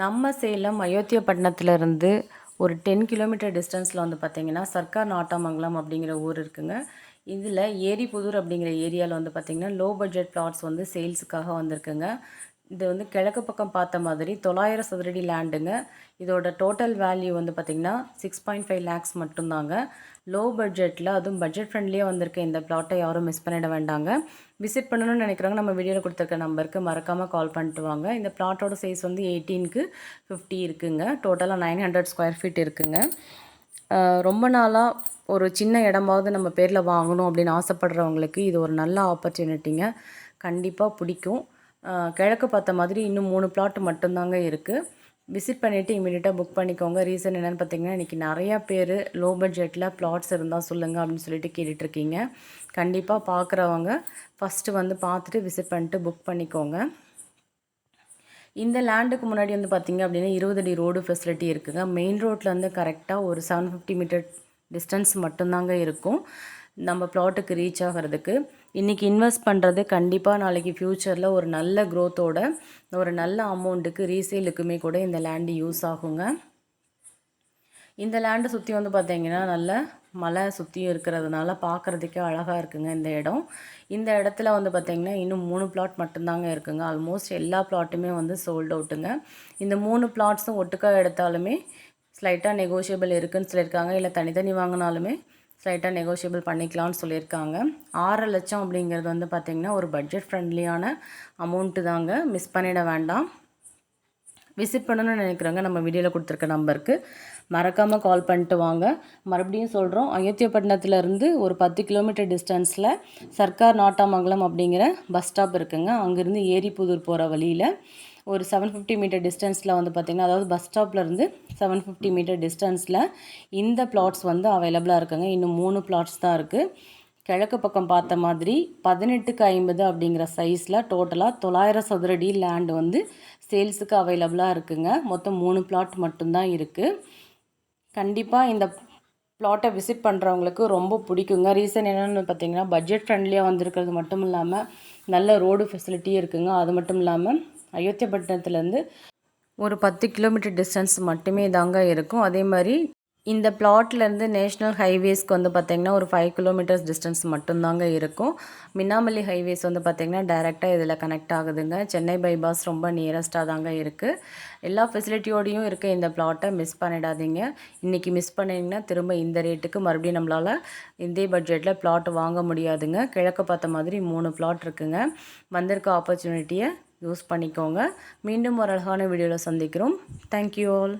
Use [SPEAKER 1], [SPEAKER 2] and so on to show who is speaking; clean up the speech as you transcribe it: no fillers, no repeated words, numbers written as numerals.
[SPEAKER 1] நம்ம சேலம் அயோத்தியாபட்டினத்துலேருந்து ஒரு 10 கிலோமீட்டர் டிஸ்டன்ஸில் வந்து பார்த்திங்கன்னா சர்க்கார் நாட்டாமங்கலம் அப்படிங்கிற ஊர் இருக்குங்க. இதில் ஏரிப்புதூர் அப்படிங்கிற ஏரியாவில் வந்து பார்த்திங்கன்னா லோ பட்ஜெட் பிளாட்ஸ் வந்து சேல்ஸுக்காக வந்திருக்குங்க. இது வந்து கிழக்கு பக்கம் பார்த்த மாதிரி 900 சதுரடி லேண்டுங்க. இதோட டோட்டல் வேல்யூ வந்து பார்த்திங்கன்னா 6.5 லேக்ஸ் மட்டும்தாங்க. லோ பட்ஜெட்டில் அதுவும் பட்ஜெட் ஃப்ரெண்ட்லியாக வந்திருக்க இந்த பிளாட்டை யாரும் மிஸ் பண்ணிட வேண்டாங்க. விசிட் பண்ணணும்னு நினைக்கிறவங்க நம்ம வீடியோவில் கொடுத்துருக்க நம்பருக்கு மறக்காமல் கால் பண்ணிட்டு வாங்க. இந்த பிளாட்டோட சைஸ் வந்து 18க்கு 50 இருக்குங்க. டோட்டலாக 900 ஸ்கொயர் ஃபீட் இருக்குங்க. ரொம்ப நாளாக ஒரு சின்ன இடமாவது நம்ம பேரில் வாங்கணும் அப்படின்னு ஆசைப்படுறவங்களுக்கு இது ஒரு நல்ல ஆப்பர்ச்சுனிட்டிங்க. கண்டிப்பாக பிடிக்கும். கிழக்கு பார்த்த மாதிரி இன்னும் 3 பிளாட் மட்டும்தாங்க இருக்குது. விசிட் பண்ணிவிட்டு இமீடியட்டாக புக் பண்ணிக்கோங்க. ரீசன் என்னென்னு பார்த்தீங்கன்னா, இன்றைக்கி நிறையா பேர் லோ பட்ஜெட்டில் பிளாட்ஸ் இருந்தால் சொல்லுங்கள் அப்படின்னு சொல்லிட்டு கேட்டுட்ருக்கீங்க. கண்டிப்பாக பார்க்குறவங்க ஃபஸ்ட்டு வந்து பார்த்துட்டு விசிட் பண்ணிட்டு புக் பண்ணிக்கோங்க. இந்த லேண்டுக்கு முன்னாடி வந்து பார்த்திங்க அப்படின்னா 20 அடி ரோடு ஃபெசிலிட்டி இருக்குதுங்க. மெயின் ரோட்லேருந்து கரெக்டாக ஒரு 750 மீட்டர் டிஸ்டன்ஸ் மட்டும்தாங்க இருக்கும் நம்ம பிளாட்டுக்கு ரீச் ஆகிறதுக்கு. இன்றைக்கி இன்வெஸ்ட் பண்ணுறது கண்டிப்பாக நாளைக்கு ஃப்யூச்சரில் ஒரு நல்ல க்ரோத்தோட ஒரு நல்ல அமௌண்ட்டுக்கு ரீசேலுக்குமே கூட இந்த லேண்டு யூஸ் ஆகுங்க. இந்த லேண்டை சுற்றி வந்து பார்த்திங்கன்னா நல்ல மலை சுற்றியும் இருக்கிறதுனால பார்க்குறதுக்கே அழகாக இருக்குங்க இந்த இடம். இந்த இடத்துல வந்து பார்த்திங்கன்னா இன்னும் 3 பிளாட் மட்டும்தாங்க இருக்குங்க. ஆல்மோஸ்ட் எல்லா பிளாட்டுமே வந்து சோல்ட் அவுட்டுங்க. இந்த 3 பிளாட்ஸும் ஒட்டுக்கா எடுத்தாலுமே ஸ்லைட்டாக நெகோஷியபிள் இருக்குதுன்னு சொல்லியிருக்காங்க. இல்லை தனித்தனி வாங்கினாலுமே ஸ்லைட்டாக நெகோஷியபிள் பண்ணிக்கலாம்னு சொல்லியிருக்காங்க. 6 லட்சம் அப்படிங்கிறது வந்து பார்த்திங்கன்னா ஒரு பட்ஜெட் ஃப்ரெண்ட்லியான அமௌண்ட்டு தாங்க. மிஸ் பண்ணிட வேண்டாம். விசிட் பண்ணணும்னு நினைக்கிறவங்க நம்ம வீடியோவில் கொடுத்துருக்க நம்பருக்கு மறக்காமல் கால் பண்ணிட்டு வாங்க. மறுபடியும் சொல்கிறோம், அயோத்தியாபட்டினத்துலேருந்து ஒரு 10 கிலோமீட்டர் டிஸ்டன்ஸில் சர்க்கார் நாட்டாமங்கலம் அப்படிங்கிற பஸ் ஸ்டாப் இருக்குங்க. அங்கேருந்து ஏரிப்புதூர் போகிற வழியில் ஒரு 750 மீட்டர் டிஸ்டன்ஸில் வந்து பார்த்திங்கன்னா, அதாவது பஸ் ஸ்டாப்லேருந்து 750 மீட்டர் டிஸ்டன்ஸில் இந்த பிளாட்ஸ் வந்து அவைலபிளாக இருக்குங்க. இன்னும் 3 பிளாட்ஸ் தான் இருக்குது. கிழக்கு பக்கம் பார்த்த மாதிரி 18க்கு 50 அப்படிங்கிற சைஸில் டோட்டலாக 900 சதுரடி லேண்டு வந்து சேல்ஸுக்கு அவைலபிளாக இருக்குங்க. மொத்தம் 3 பிளாட் மட்டும்தான் இருக்குது. கண்டிப்பாக இந்த பிளாட்டை விசிட் பண்ணுறவங்களுக்கு ரொம்ப பிடிக்குங்க. ரீசன் என்னென்னு பார்த்தீங்கன்னா, பட்ஜெட் ஃப்ரெண்ட்லியாக வந்திருக்கிறது மட்டும் இல்லாமல் நல்ல ரோடு ஃபெசிலிட்டியும் இருக்குங்க. அது மட்டும் இல்லாமல் அயோத்தியாபட்டினத்துலேருந்து ஒரு 10 கிலோமீட்டர் டிஸ்டன்ஸ் மட்டுமே தாங்க இருக்கும். அதே மாதிரி இந்த பிளாட்லேருந்து நேஷ்னல் ஹைவேஸ்க்கு வந்து பார்த்திங்கன்னா ஒரு 5 கிலோமீட்டர்ஸ் டிஸ்டன்ஸ் மட்டும்தாங்க இருக்கும். மின்னாமல்லி ஹைவேஸ் வந்து பார்த்திங்கன்னா டைரெக்டாக இதில் கனெக்ட் ஆகுதுங்க. சென்னை பைபாஸ் ரொம்ப நியரஸ்ட்டாக தாங்க இருக்குது. எல்லா ஃபெசிலிட்டியோடையும் இருக்க இந்த பிளாட்டை மிஸ் பண்ணிடாதீங்க. இன்றைக்கி மிஸ் பண்ணிங்கன்னா திரும்ப இந்த ரேட்டுக்கு மறுபடியும் நம்மளால் இதே பட்ஜெட்டில் பிளாட் வாங்க முடியாதுங்க. கிழக்கு பார்த்த மாதிரி 3 பிளாட் இருக்குங்க. வந்திருக்க ஆப்பர்ச்சுனிட்டியை யூஸ் பண்ணிக்கோங்க. மீண்டும் ஒரு அழகான வீடியோவில் சந்திக்கிறோம். Thank you all.